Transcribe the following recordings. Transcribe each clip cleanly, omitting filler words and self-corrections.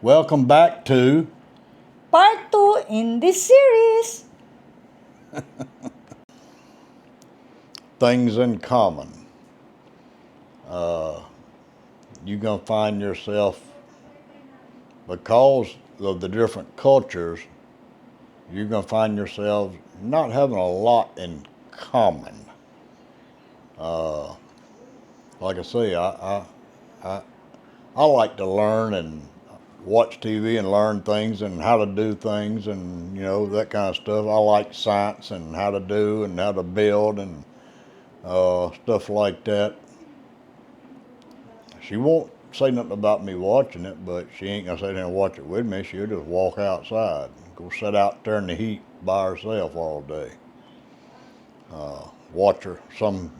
Welcome back to Part 2 in this series. Things in Common. You're going to find yourself, because of the different cultures, you're going to find yourselves not having a lot in common. Like I say, I like to learn and watch TV and learn things and how to do things and, that kind of stuff. I like science and how to do and how to build and stuff like that. She won't say nothing about me watching it, but she ain't gonna sit there and watch it with me. She'll just walk outside, go sit out there in the heat by herself all day. Watch her some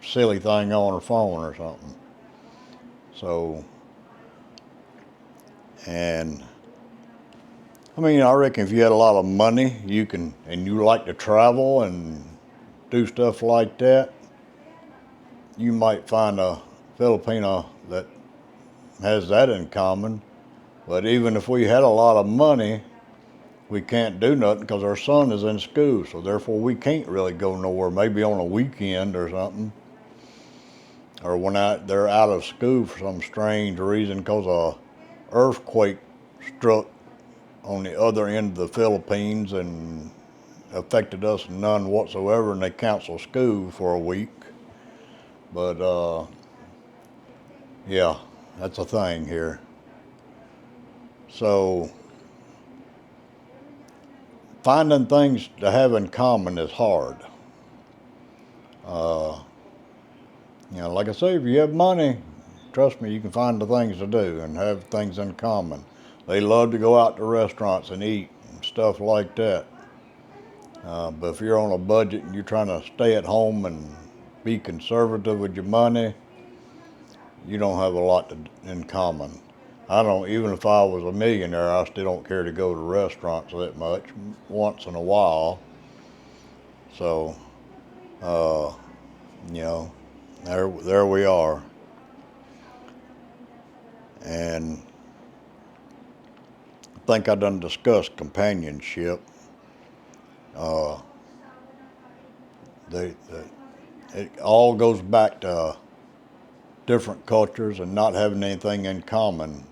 silly thing on her phone or something. So, and I reckon if you had a lot of money, and you like to travel and do stuff like that, you might find a Filipino that has that in common. But even if we had a lot of money, we can't do nothing because our son is in school, so therefore we can't really go nowhere. Maybe on a weekend or something, or when they're out of school for some strange reason because a earthquake struck on the other end of the Philippines and affected us none whatsoever, and they canceled school for a week. But yeah, that's a thing here. So finding things to have in common is hard. Like I say, if you have money, trust me, you can find the things to do and have things in common. They love to go out to restaurants and eat and stuff like that. But if you're on a budget and you're trying to stay at home and be conservative with your money, you don't have a lot in common. I don't, even if I was a millionaire, I still don't care to go to restaurants that much, once in a while. So, you know, there we are. And I think I done discussed companionship. Uh, it all goes back to different cultures and not having anything in common.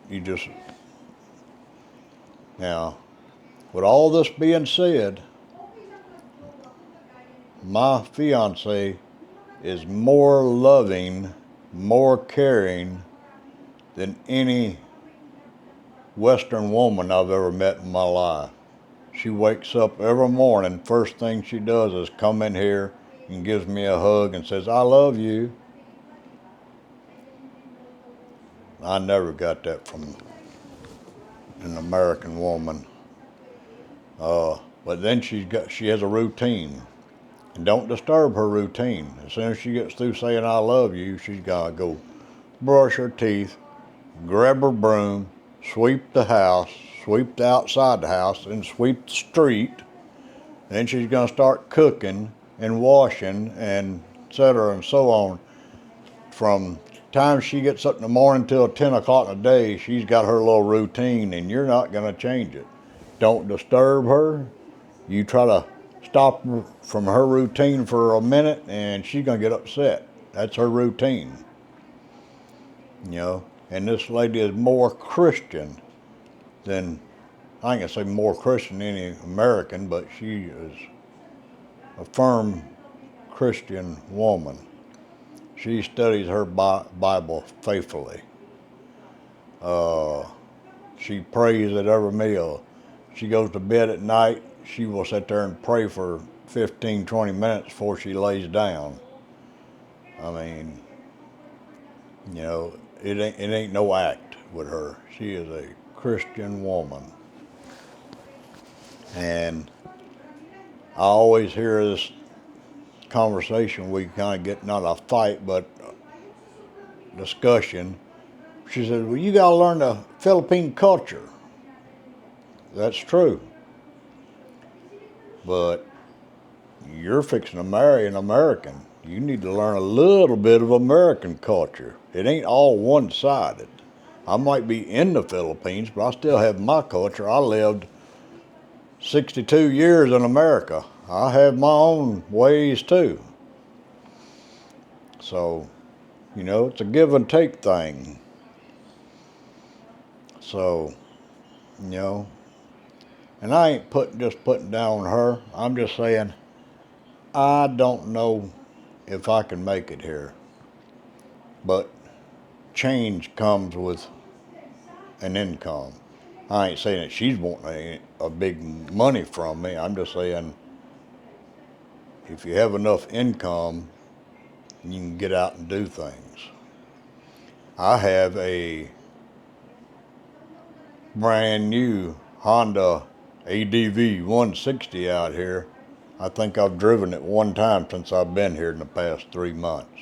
You just, now, with all this being said, my fiance is more loving, more caring than any Western woman I've ever met in my life. She wakes up every morning, first thing she does is come in here and gives me a hug and says, "I love you." I never got that from an American woman. But then she has a routine. And don't disturb her routine. As soon as she gets through saying "I love you," she's gotta go brush her teeth, grab her broom, sweep the house, sweep the outside the house, and sweep the street. Then she's gonna start cooking and washing and etc. and so on. From the time she gets up in the morning till 10 o'clock in the day, she's got her little routine, and you're not gonna change it. Don't disturb her. You try to stop her from her routine for a minute, and she's gonna get upset. That's her routine. And this lady is more Christian than, I ain't gonna say more Christian than any American, but she is a firm Christian woman. She studies her Bible faithfully. She prays at every meal. She goes to bed at night, she will sit there and pray for 15, 20 minutes before she lays down. I mean, it ain't no act with her. She is a Christian woman. And I always hear this conversation, we kind of get not a fight, but discussion. She said, "Well, you got to learn the Philippine culture." That's true. But you're fixing to marry an American. You need to learn a little bit of American culture. It ain't all one-sided. I might be in the Philippines, but I still have my culture. I lived 62 years in America. I have my own ways too. So, it's a give and take thing. So, you know, and I ain't just putting down her. I'm just saying I don't know if I can make it here. But change comes with an income. I ain't saying that she's wanting a big money from me. I'm just saying if you have enough income, you can get out and do things. I have a brand new Honda ADV 160 out here. I think I've driven it one time since I've been here in the past 3 months.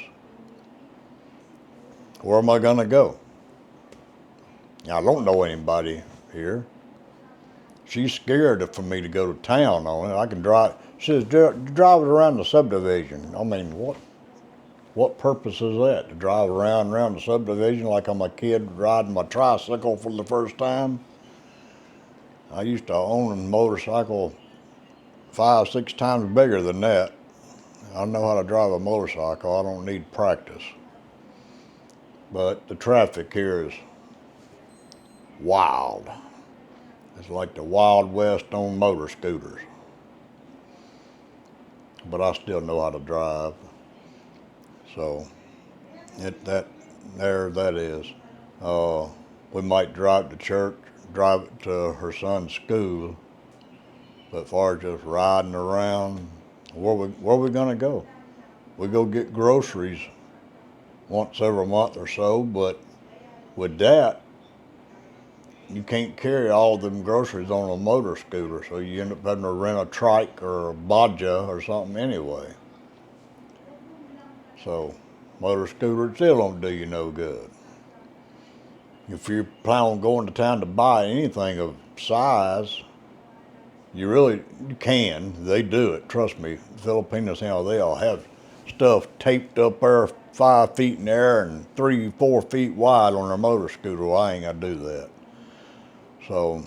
Where am I gonna go? I don't know anybody here. She's scared for me to go to town on it. I can drive. She says, drive it around the subdivision. I mean, what purpose is that? To drive around the subdivision like I'm a kid riding my tricycle for the first time? I used to own a motorcycle 5, 6 times bigger than that. I know how to drive a motorcycle. I don't need practice. But the traffic here is wild. It's like the Wild West on motor scooters. But I still know how to drive. So that is. We might drive to church, drive it to her son's school. But as far as just riding around, where we gonna go? We go get groceries once every month or so, but with that, you can't carry all them groceries on a motor scooter, so you end up having to rent a trike or a baja or something anyway. So, motor scooter still don't do you no good. If you plan on going to town to buy anything of size, you can. They do it. Trust me. Filipinos, they all have stuff taped up there 5 feet in the air and 3, 4 feet wide on their motor scooter. Well, I ain't got to do that. So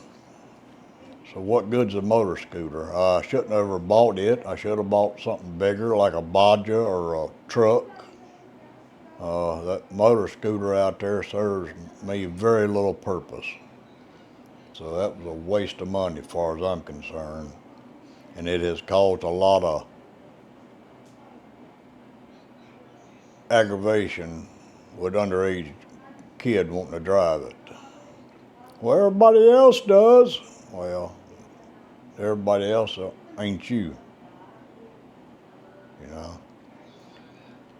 what good's a motor scooter? I shouldn't have ever bought it. I should have bought something bigger like a baja or a truck. That motor scooter out there serves me very little purpose. So that was a waste of money as far as I'm concerned. And it has caused a lot of aggravation with underage kid wanting to drive it. Well, everybody else does. Well, everybody else ain't you.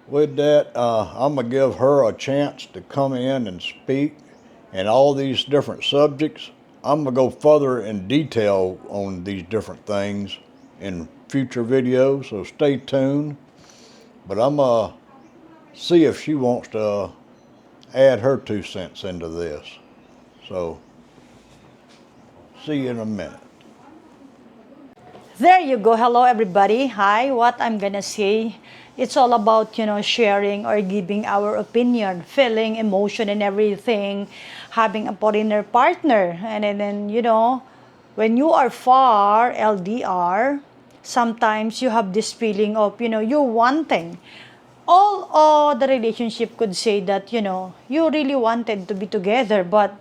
With that, I'm going to give her a chance to come in and speak. And all these different subjects, I'm going to go further in detail on these different things in future videos, so stay tuned. But I'm going to see if she wants to add her 2 cents into this. So, see you in a minute. There you go. Hello, everybody. Hi. What I'm gonna say, it's all about, sharing or giving our opinion, feeling, emotion, and everything, having a foreigner partner. And then, when you are far, LDR, sometimes you have this feeling of, you wanting. All the relationship could say that, you really wanted to be together, but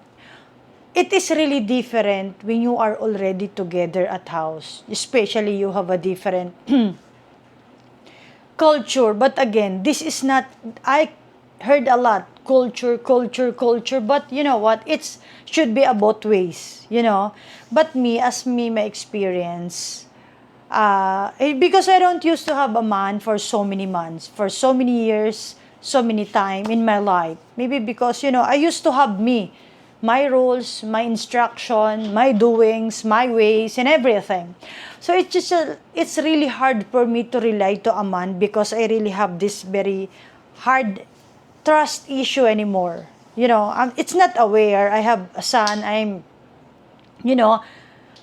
it is really different when you are already together at house. Especially you have a different culture. But again, this is not, I heard a lot, culture. But you know what? It should be about ways, But my experience, because I don't used to have a man for so many months, for so many years, so many time in my life. Maybe because, I used to have my rules, my instruction, my doings, my ways, and everything. So it's really hard for me to rely to a man because I really have this very hard trust issue anymore. It's not aware. I have a son.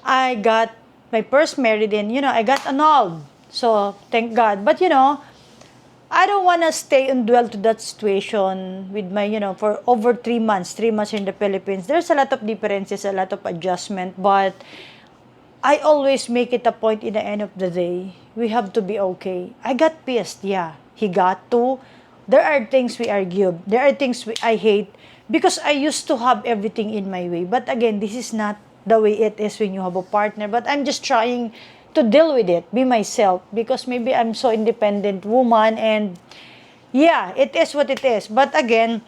I got my first married and, I got annulled. So, thank God. But, I don't want to stay and dwell to that situation with my, for over 3 months, 3 months in the Philippines. There's a lot of differences, a lot of adjustment, but I always make it a point in the end of the day, we have to be okay. I got pissed, yeah. He got to. There are things we argue. There are things I hate because I used to have everything in my way. But again, this is not the way it is when you have a partner. But I'm just trying to deal with it, be myself, because maybe I'm so independent woman and yeah, it is what it is. But again,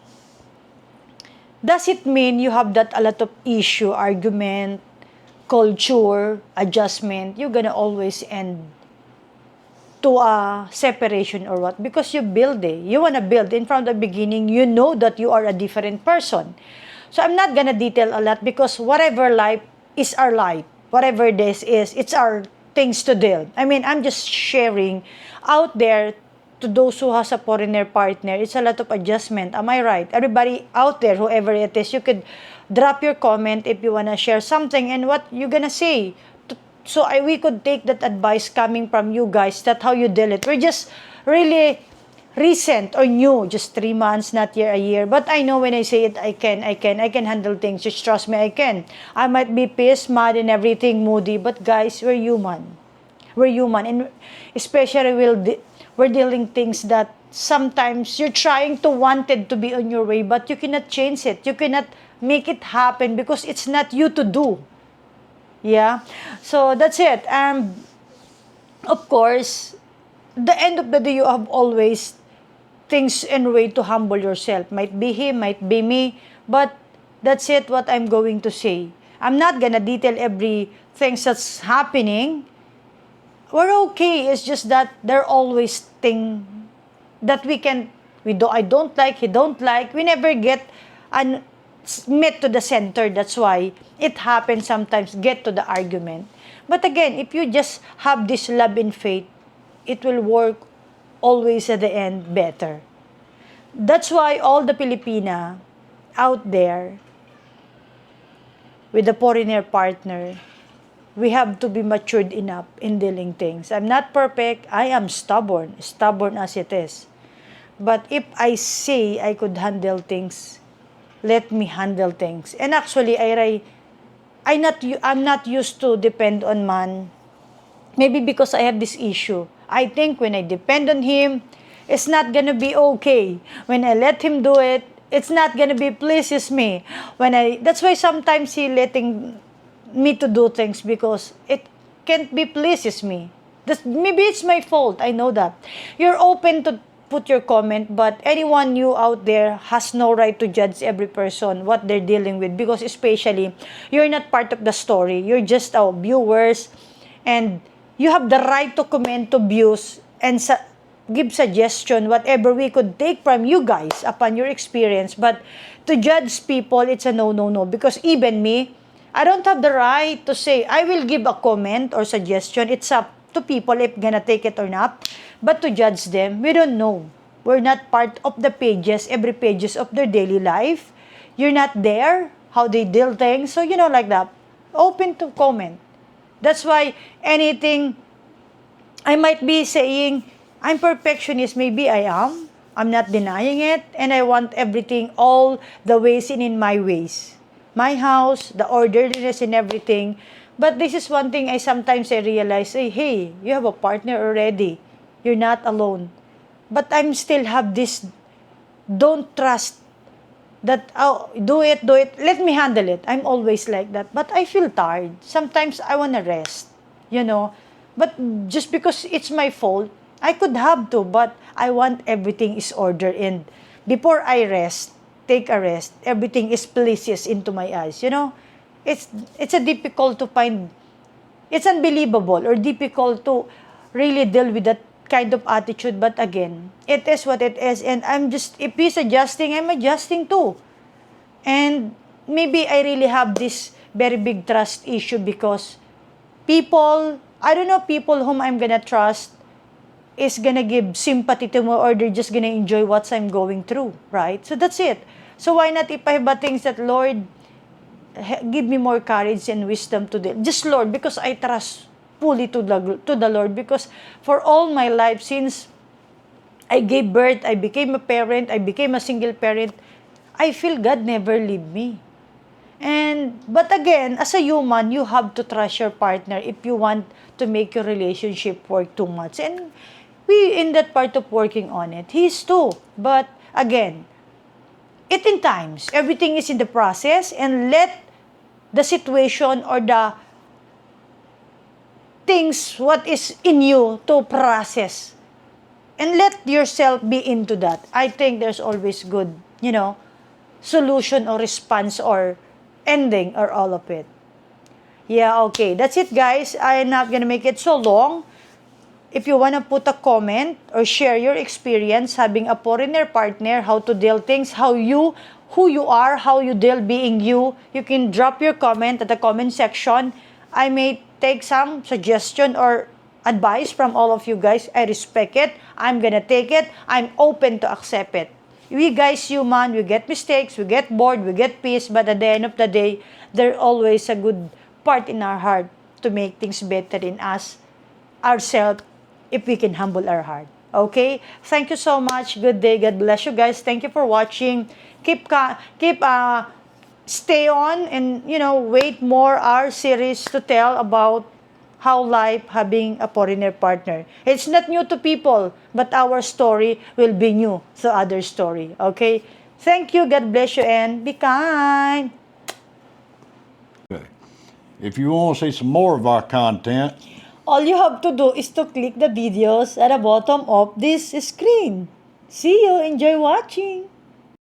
does it mean you have that a lot of issue, argument, culture, adjustment, you're gonna always end to a separation or what? Because you build it. You wanna build. In from the beginning, you know that you are a different person. So I'm not gonna detail a lot because whatever life is our life. Whatever this is, it's our things to deal. I mean, I'm just sharing out there to those who has a foreigner partner. It's a lot of adjustment. Am I right? Everybody out there, whoever it is, you could drop your comment if you wanna share something and what you gonna say. So we could take that advice coming from you guys, that how you deal it. We're just really recent or new, just 3 months, not a year. But I know when I say it, I can handle things. Just trust me, I can. I might be pissed, mad, and everything, moody. But guys, we're human. We're human, and especially we're dealing things that sometimes you're trying to want it to be on your way, but you cannot change it. You cannot make it happen because it's not you to do. Yeah, so that's it. Of course, the end of the day, you have always things and way to humble yourself. Might be him, might be me, but that's it. What I'm going to say. I'm not gonna detail every things that's happening. We're okay. It's just that there are always things that I don't like, he don't like. We never get an met to the center. That's why it happens sometimes, get to the argument. But again, if you just have this love and faith, it will work always at the end better. That's why all the Filipina out there with the foreigner partner, we have to be matured enough in dealing things. I'm not perfect. I am stubborn as it is. But if I say I could handle things, let me handle things. And actually, I'm not used to depend on man. Maybe because I have this issue. I think when I depend on him, it's not gonna be okay. When I let him do it, it's not gonna be pleases me. That's why sometimes he letting me to do things because it can't be pleases me. Maybe it's my fault. I know that. You're open to put your comment, but anyone you out there has no right to judge every person what they're dealing with, because especially you're not part of the story. You're just our viewers, and you have the right to comment, to views, and give suggestion, whatever we could take from you guys upon your experience. But to judge people, it's a no, no, no. Because even me, I don't have the right to say, I will give a comment or suggestion. It's up to people if gonna take it or not. But to judge them, we don't know. We're not part of the pages, every pages of their daily life. You're not there, how they deal things. So, like that. Open to comment. That's why anything I might be saying, I'm perfectionist. Maybe I am. I'm not denying it. And I want everything all the ways in my ways. My house, the orderliness and everything. But this is one thing I sometimes realize, hey, you have a partner already. You're not alone. But I'm still have this, don't trust that, do it, let me handle it. I'm always like that. But I feel tired. Sometimes I want to rest, But just because it's my fault, I could have to, but I want everything is ordered. And before I rest, take a rest, everything is pleases into my eyes, It's a difficult to find, it's unbelievable or difficult to really deal with that kind of attitude. But again, it is what it is. And if he's adjusting, I'm adjusting too. And maybe I really have this very big trust issue because I don't know people whom I'm gonna trust is gonna give sympathy to me, or they're just gonna enjoy what I'm going through, right? So that's it. So why not, if I have things that, Lord, give me more courage and wisdom to deal. Just Lord, because I trust fully to the Lord, because for all my life, since I gave birth, I became a parent, I became a single parent, I feel God never leave me. But again, as a human, you have to trust your partner if you want to make your relationship work too much. And we in that part of working on it. He's too. But again, it in times. Everything is in the process, and let the situation or the things what is in you to process, and let yourself be into that. I think there's always good, solution or response or ending or all of it. Yeah, okay. That's it, guys. I'm not gonna make it so long. If you wanna put a comment or share your experience having a foreigner partner, how to deal things, who you are, how you deal being you, you can drop your comment at the comment section. I may take some suggestion or advice from all of you guys. I respect it. I'm gonna take it. I'm open to accept it. We guys human, we get mistakes, we get bored, we get pissed, but at the end of the day, there's always a good part in our heart to make things better in us, ourselves, if we can humble our heart. Okay? Thank you so much. Good day. God bless you guys. Thank you for watching. Stay on and wait more our series to tell about how life having a foreigner partner. It's not new to people, but our story will be new to other story. Okay? Thank you. God bless you and be kind. If you want to see some more of our content, All you have to do is to click the videos at the bottom of this screen. See you. Enjoy watching.